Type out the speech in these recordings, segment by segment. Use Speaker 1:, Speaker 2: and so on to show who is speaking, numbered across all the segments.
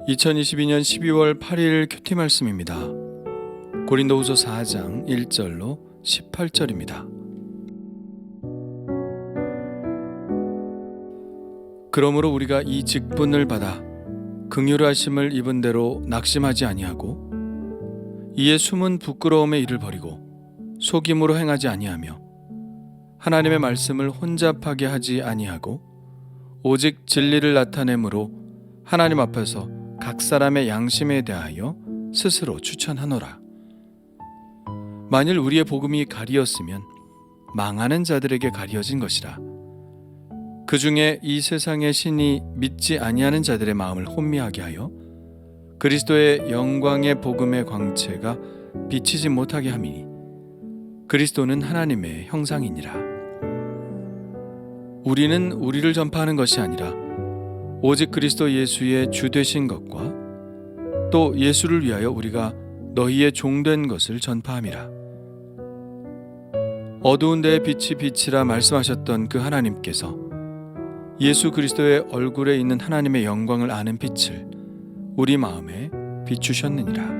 Speaker 1: 2022년 12월 8일 큐티 말씀입니다. 고린도후서 4장 1절로 18절입니다. 그러므로 우리가 이 직분을 받아 긍휼하심을 입은 대로 낙심하지 아니하고 이에 숨은 부끄러움의 일을 버리고 속임으로 행하지 아니하며 하나님의 말씀을 혼잡하게 하지 아니하고 오직 진리를 나타내므로 하나님 앞에서 각 사람의 양심에 대하여 스스로 추천하노라. 만일 우리의 복음이 가리었으면 망하는 자들에게 가리어진 것이라. 그 중에 이 세상의 신이 믿지 아니하는 자들의 마음을 혼미하게 하여 그리스도의 영광의 복음의 광채가 비치지 못하게 함이니 그리스도는 하나님의 형상이니라. 우리는 우리를 전파하는 것이 아니라 오직 그리스도 예수의 주 되신 것과 또 예수를 위하여 우리가 너희의 종된 것을 전파함이라. 어두운 데에 빛이 빛이라 말씀하셨던 그 하나님께서 예수 그리스도의 얼굴에 있는 하나님의 영광을 아는 빛을 우리 마음에 비추셨느니라.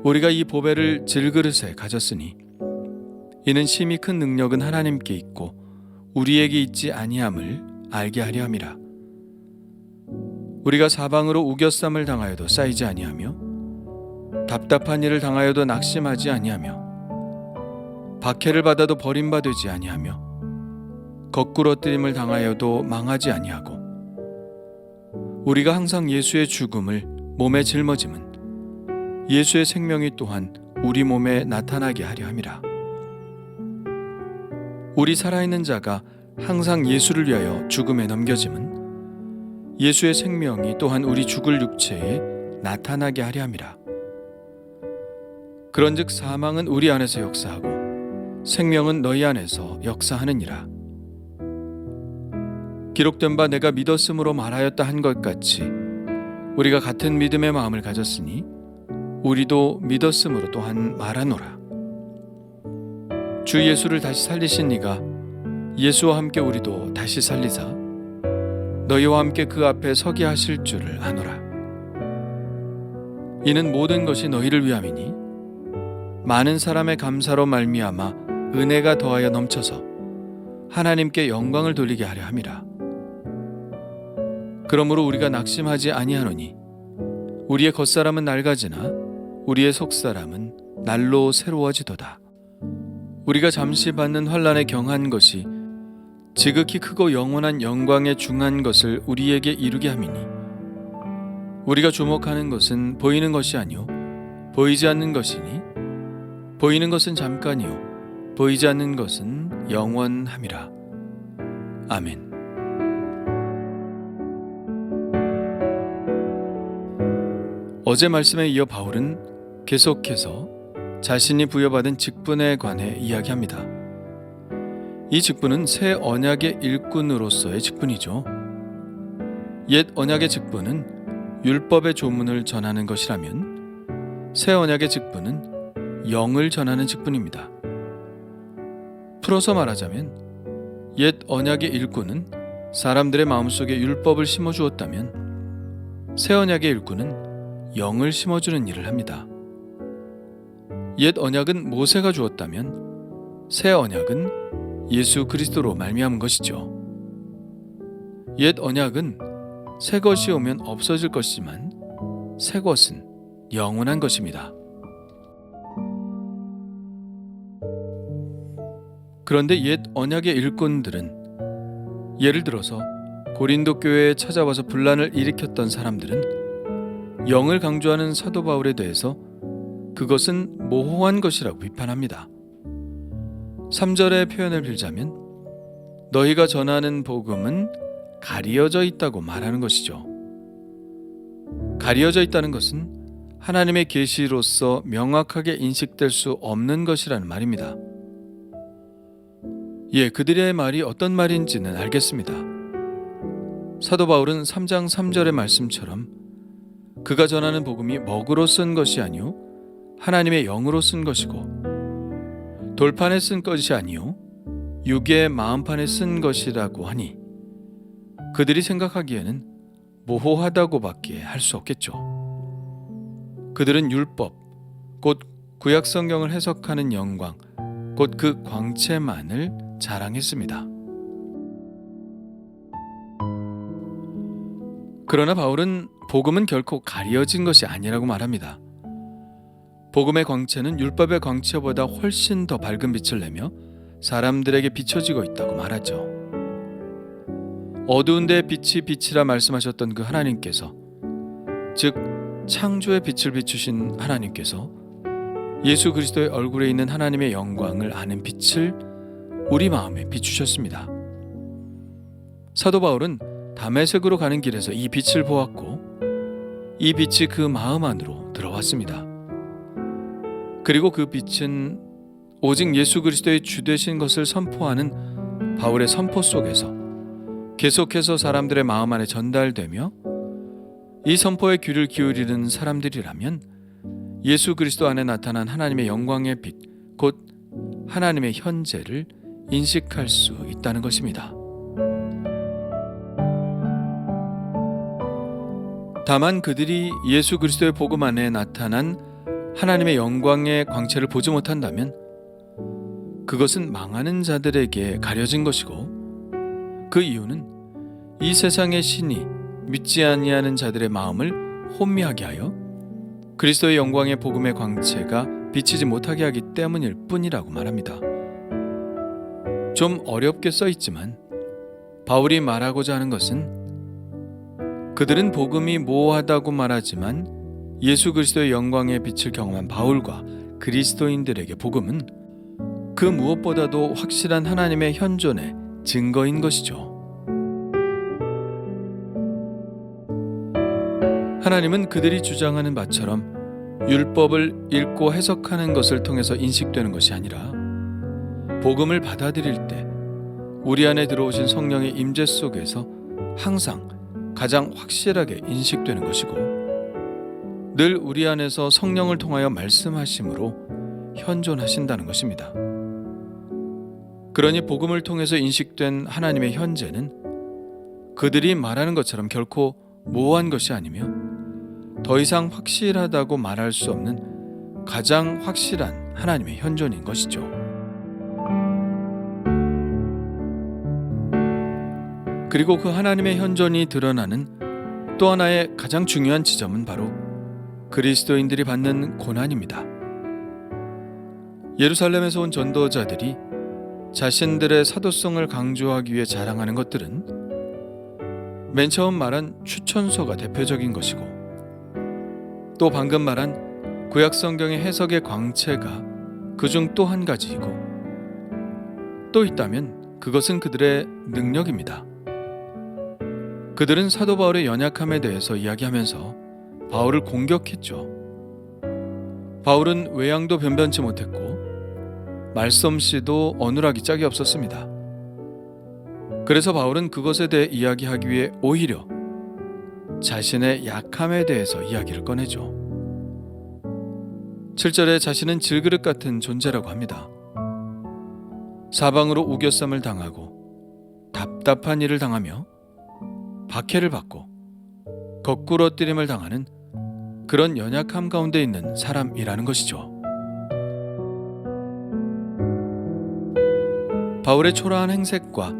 Speaker 1: 우리가 이 보배를 질그릇에 가졌으니 이는 심히 큰 능력은 하나님께 있고 우리에게 있지 아니함을 알게 하려 함이라. 우리가 사방으로 우겨쌈을 당하여도 쌓이지 아니하며 답답한 일을 당하여도 낙심하지 아니하며 박해를 받아도 버림받지 아니하며 거꾸러뜨림을 당하여도 망하지 아니하고 우리가 항상 예수의 죽음을 몸에 짊어짐은 예수의 생명이 또한 우리 몸에 나타나게 하려 함이라. 우리 살아있는 자가 항상 예수를 위하여 죽음에 넘겨짐은 예수의 생명이 또한 우리 죽을 육체에 나타나게 하려 함이라. 그런즉 사망은 우리 안에서 역사하고 생명은 너희 안에서 역사하느니라. 기록된 바 내가 믿었으므로 말하였다 한 것 같이 우리가 같은 믿음의 마음을 가졌으니 우리도 믿었으므로 또한 말하노라. 주 예수를 다시 살리신 이가 예수와 함께 우리도 다시 살리사 너희와 함께 그 앞에 서게 하실 줄을 아노라. 이는 모든 것이 너희를 위함이니 많은 사람의 감사로 말미암아 은혜가 더하여 넘쳐서 하나님께 영광을 돌리게 하려 함이라. 그러므로 우리가 낙심하지 아니하노니 우리의 겉사람은 낡아지나 우리의 속사람은 날로 새로워지도다. 우리가 잠시 받는 환난에 경한 것이 지극히 크고 영원한 영광에 중한 것을 우리에게 이루게 함이니 우리가 주목하는 것은 보이는 것이 아니요 보이지 않는 것이니 보이는 것은 잠깐이요 보이지 않는 것은 영원함이라. 아멘. 어제 말씀에 이어 바울은 계속해서 자신이 부여받은 직분에 관해 이야기합니다. 이 직분은 새 언약의 일꾼으로서의 직분이죠. 옛 언약의 직분은 율법의 조문을 전하는 것이라면 새 언약의 직분은 영을 전하는 직분입니다. 풀어서 말하자면 옛 언약의 일꾼은 사람들의 마음속에 율법을 심어주었다면 새 언약의 일꾼은 영을 심어주는 일을 합니다. 옛 언약은 모세가 주었다면 새 언약은 예수 그리스도로 말미암은 것이죠. 옛 언약은 새 것이 오면 없어질 것이지만 새 것은 영원한 것입니다. 그런데 옛 언약의 일꾼들은 예를 들어서 고린도 교회에 찾아와서 분란을 일으켰던 사람들은 영을 강조하는 사도 바울에 대해서 그것은 모호한 것이라고 비판합니다. 3절의 표현을 빌자면 너희가 전하는 복음은 가리어져 있다고 말하는 것이죠. 가리어져 있다는 것은 하나님의 계시로서 명확하게 인식될 수 없는 것이라는 말입니다. 그들의 말이 어떤 말인지는 알겠습니다. 사도 바울은 3장 3절의 말씀처럼 그가 전하는 복음이 먹으로 쓴 것이 아니요 하나님의 영으로 쓴 것이고 돌판에 쓴 것이 아니요 육의 마음판에 쓴 것이라고 하니 그들이 생각하기에는 모호하다고밖에 할 수 없겠죠. 그들은 율법, 곧 구약 성경을 해석하는 영광, 곧 그 광채만을 자랑했습니다. 그러나 바울은 복음은 결코 가려진 것이 아니라고 말합니다. 복음의 광채는 율법의 광채보다 훨씬 더 밝은 빛을 내며 사람들에게 비춰지고 있다고 말하죠. 어두운 데에 빛이 빛이라 말씀하셨던 그 하나님께서, 즉 창조의 빛을 비추신 하나님께서 예수 그리스도의 얼굴에 있는 하나님의 영광을 아는 빛을 우리 마음에 비추셨습니다. 사도 바울은 다메섹으로 가는 길에서 이 빛을 보았고 이 빛이 그 마음 안으로 들어왔습니다. 그리고 그 빛은 오직 예수 그리스도의 주 되신 것을 선포하는 바울의 선포 속에서 계속해서 사람들의 마음 안에 전달되며, 이 선포에 귀를 기울이는 사람들이라면 예수 그리스도 안에 나타난 하나님의 영광의 빛, 곧 하나님의 현재를 인식할 수 있다는 것입니다. 다만 그들이 예수 그리스도의 복음 안에 나타난 하나님의 영광의 광채를 보지 못한다면 그것은 망하는 자들에게 가려진 것이고, 그 이유는 이 세상의 신이 믿지 아니하는 자들의 마음을 혼미하게 하여 그리스도의 영광의 복음의 광채가 비치지 못하게 하기 때문일 뿐이라고 말합니다. 좀 어렵게 써 있지만 바울이 말하고자 하는 것은, 그들은 복음이 모호하다고 말하지만 예수 그리스도의 영광의 빛을 경험한 바울과 그리스도인들에게 복음은 그 무엇보다도 확실한 하나님의 현존의 증거인 것이죠. 하나님은 그들이 주장하는 바처럼 율법을 읽고 해석하는 것을 통해서 인식되는 것이 아니라 복음을 받아들일 때 우리 안에 들어오신 성령의 임재 속에서 항상 가장 확실하게 인식되는 것이고, 늘 우리 안에서 성령을 통하여 말씀하심으로 현존하신다는 것입니다. 그러니 복음을 통해서 인식된 하나님의 현재는 그들이 말하는 것처럼 결코 모호한 것이 아니며 더 이상 확실하다고 말할 수 없는 가장 확실한 하나님의 현존인 것이죠. 그리고 그 하나님의 현존이 드러나는 또 하나의 가장 중요한 지점은 바로 그리스도인들이 받는 고난입니다. 예루살렘에서 온 전도자들이 자신들의 사도성을 강조하기 위해 자랑하는 것들은 맨 처음 말한 추천서가 대표적인 것이고, 또 방금 말한 구약 성경의 해석의 광채가 그중 또 한 가지이고, 또 있다면 그것은 그들의 능력입니다. 그들은 사도 바울의 연약함에 대해서 이야기하면서 바울을 공격했죠. 바울은 외양도 변변치 못했고 말솜씨도 어눌하기 짝이 없었습니다. 그래서 바울은 그것에 대해 이야기하기 위해 오히려 자신의 약함에 대해서 이야기를 꺼내죠. 7절에 자신은 질그릇 같은 존재라고 합니다. 사방으로 우겨쌈을 당하고 답답한 일을 당하며 박해를 받고 거꾸러뜨림을 당하는 그런 연약함 가운데 있는 사람이라는 것이죠. 바울의 초라한 행색과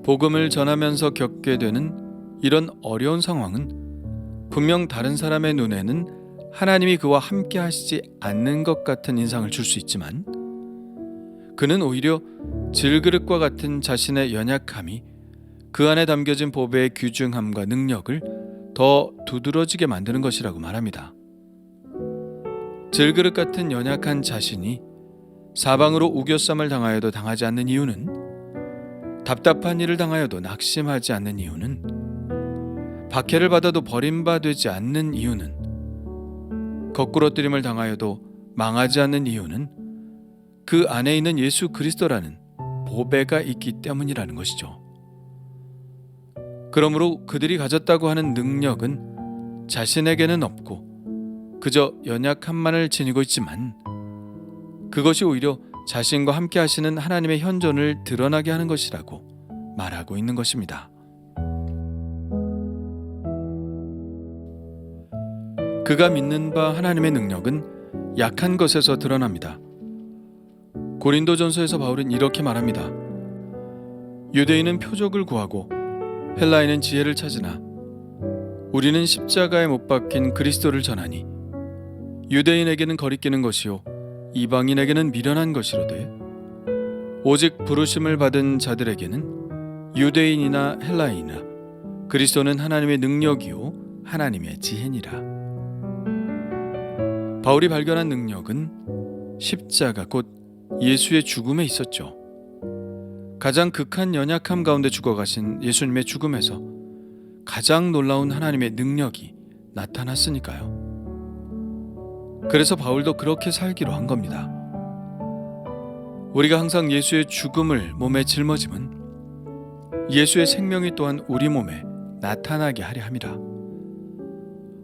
Speaker 1: 복음을 전하면서 겪게 되는 이런 어려운 상황은 분명 다른 사람의 눈에는 하나님이 그와 함께 하시지 않는 것 같은 인상을 줄 수 있지만, 그는 오히려 질그릇과 같은 자신의 연약함이 그 안에 담겨진 보배의 귀중함과 능력을 더 두드러지게 만드는 것이라고 말합니다. 질그릇 같은 연약한 자신이 사방으로 우겨쌈을 당하여도 당하지 않는 이유는, 답답한 일을 당하여도 낙심하지 않는 이유는, 박해를 받아도 버림받지 않는 이유는, 거꾸러뜨림을 당하여도 망하지 않는 이유는 그 안에 있는 예수 그리스도라는 보배가 있기 때문이라는 것이죠. 그러므로 그들이 가졌다고 하는 능력은 자신에게는 없고 그저 연약함만을 지니고 있지만, 그것이 오히려 자신과 함께 하시는 하나님의 현존을 드러나게 하는 것이라고 말하고 있는 것입니다. 그가 믿는 바 하나님의 능력은 약한 것에서 드러납니다. 고린도전서에서 바울은 이렇게 말합니다. 유대인은 표적을 구하고 헬라인은 지혜를 찾으나 우리는 십자가에 못 박힌 그리스도를 전하니 유대인에게는 거리끼는 것이요 이방인에게는 미련한 것이로되 오직 부르심을 받은 자들에게는 유대인이나 헬라인이나 그리스도는 하나님의 능력이요 하나님의 지혜니라. 바울이 발견한 능력은 십자가 곧 예수의 죽음에 있었죠. 가장 극한 연약함 가운데 죽어가신 예수님의 죽음에서 가장 놀라운 하나님의 능력이 나타났으니까요. 그래서 바울도 그렇게 살기로 한 겁니다. 우리가 항상 예수의 죽음을 몸에 짊어짐은 예수의 생명이 또한 우리 몸에 나타나게 하려 함이라.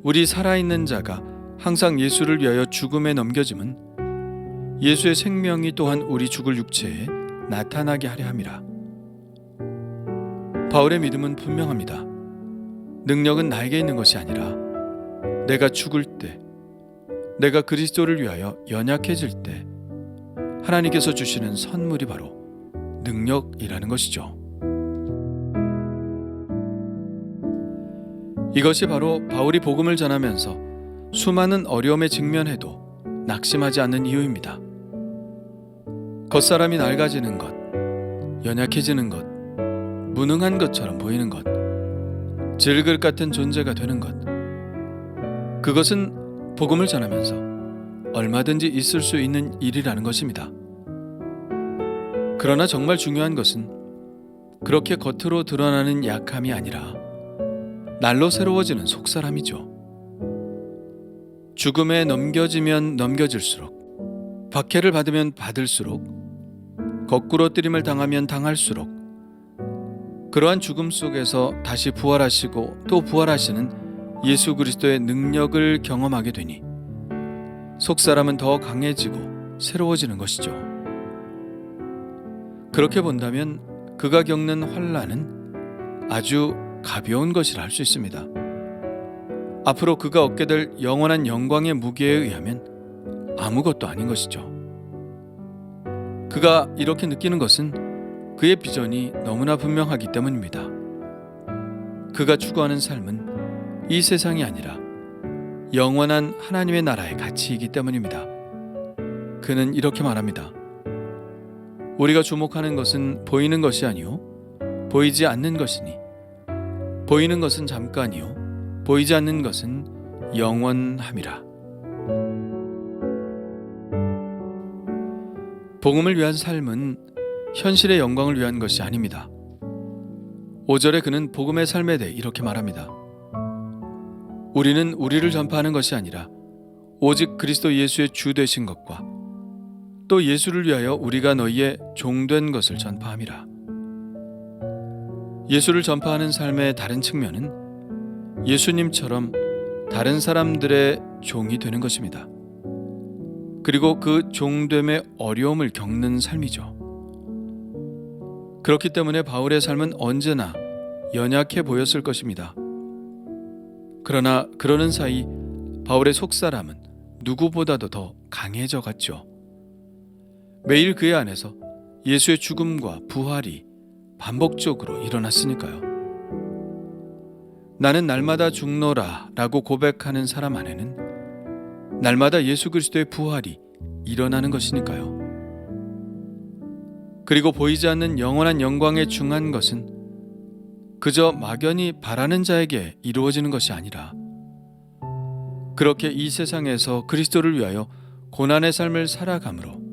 Speaker 1: 우리 살아있는 자가 항상 예수를 위하여 죽음에 넘겨짐은 예수의 생명이 또한 우리 죽을 육체에 나타나게 하려 함이라. 바울의 믿음은 분명합니다. 능력은 나에게 있는 것이 아니라 내가 죽을 때, 내가 그리스도를 위하여 연약해질 때 하나님께서 주시는 선물이 바로 능력이라는 것이죠. 이것이 바로 바울이 복음을 전하면서 수많은 어려움에 직면해도 낙심하지 않는 이유입니다. 겉사람이 낡아지는 것, 연약해지는 것, 무능한 것처럼 보이는 것, 질글 같은 존재가 되는 것, 그것은 복음을 전하면서 얼마든지 있을 수 있는 일이라는 것입니다. 그러나 정말 중요한 것은 그렇게 겉으로 드러나는 약함이 아니라 날로 새로워지는 속사람이죠. 죽음에 넘겨지면 넘겨질수록, 박해를 받으면 받을수록, 거꾸로 뜨림을 당하면 당할수록 그러한 죽음 속에서 다시 부활하시고 또 부활하시는 예수 그리스도의 능력을 경험하게 되니 속사람은 더 강해지고 새로워지는 것이죠. 그렇게 본다면 그가 겪는 환난은 아주 가벼운 것이라 할 수 있습니다. 앞으로 그가 얻게 될 영원한 영광의 무게에 의하면 아무것도 아닌 것이죠. 그가 이렇게 느끼는 것은 그의 비전이 너무나 분명하기 때문입니다. 그가 추구하는 삶은 이 세상이 아니라 영원한 하나님의 나라의 가치이기 때문입니다. 그는 이렇게 말합니다. 우리가 주목하는 것은 보이는 것이 아니요 보이지 않는 것이니 보이는 것은 잠깐이요 보이지 않는 것은 영원함이라. 복음을 위한 삶은 현실의 영광을 위한 것이 아닙니다. 5절에 그는 복음의 삶에 대해 이렇게 말합니다. 우리는 우리를 전파하는 것이 아니라 오직 그리스도 예수의 주 되신 것과 또 예수를 위하여 우리가 너희의 종된 것을 전파함이라. 예수를 전파하는 삶의 다른 측면은 예수님처럼 다른 사람들의 종이 되는 것입니다. 그리고 그 종됨의 어려움을 겪는 삶이죠. 그렇기 때문에 바울의 삶은 언제나 연약해 보였을 것입니다. 그러나 그러는 사이 바울의 속사람은 누구보다도 더 강해져 갔죠. 매일 그의 안에서 예수의 죽음과 부활이 반복적으로 일어났으니까요. 나는 날마다 죽노라 라고 고백하는 사람 안에는 날마다 예수 그리스도의 부활이 일어나는 것이니까요. 그리고 보이지 않는 영원한 영광에 중한 것은 그저 막연히 바라는 자에게 이루어지는 것이 아니라 그렇게 이 세상에서 그리스도를 위하여 고난의 삶을 살아감으로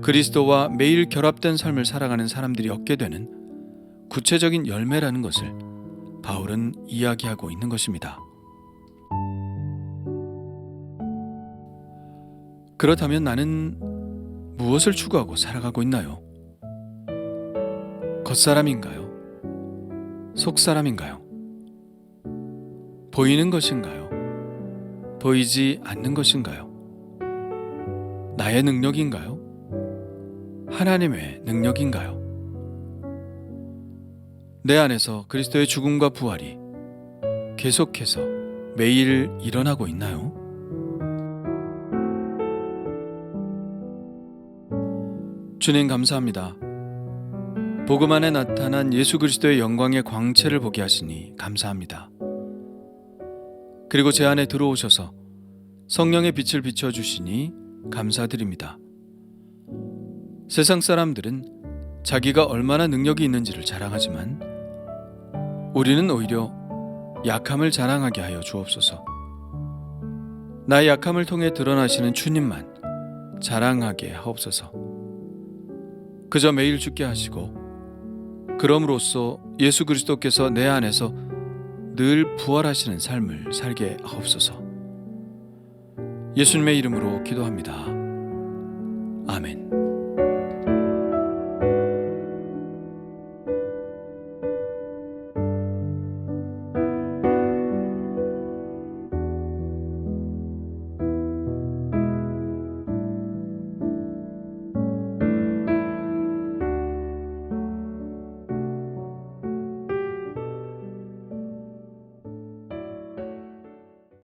Speaker 1: 그리스도와 매일 결합된 삶을 살아가는 사람들이 얻게 되는 구체적인 열매라는 것을 바울은 이야기하고 있는 것입니다. 그렇다면 나는 무엇을 추구하고 살아가고 있나요? 겉사람인가요? 속사람인가요? 보이는 것인가요? 보이지 않는 것인가요? 나의 능력인가요? 하나님의 능력인가요? 내 안에서 그리스도의 죽음과 부활이 계속해서 매일 일어나고 있나요? 주님 감사합니다. 복음 안에 나타난 예수 그리스도의 영광의 광채를 보게 하시니 감사합니다. 그리고 제 안에 들어오셔서 성령의 빛을 비춰주시니 감사드립니다. 세상 사람들은 자기가 얼마나 능력이 있는지를 자랑하지만 우리는 오히려 약함을 자랑하게 하여 주옵소서. 나의 약함을 통해 드러나시는 주님만 자랑하게 하옵소서. 그저 매일 죽게 하시고 그럼으로써 예수 그리스도께서 내 안에서 늘 부활하시는 삶을 살게 하옵소서. 예수님의 이름으로 기도합니다.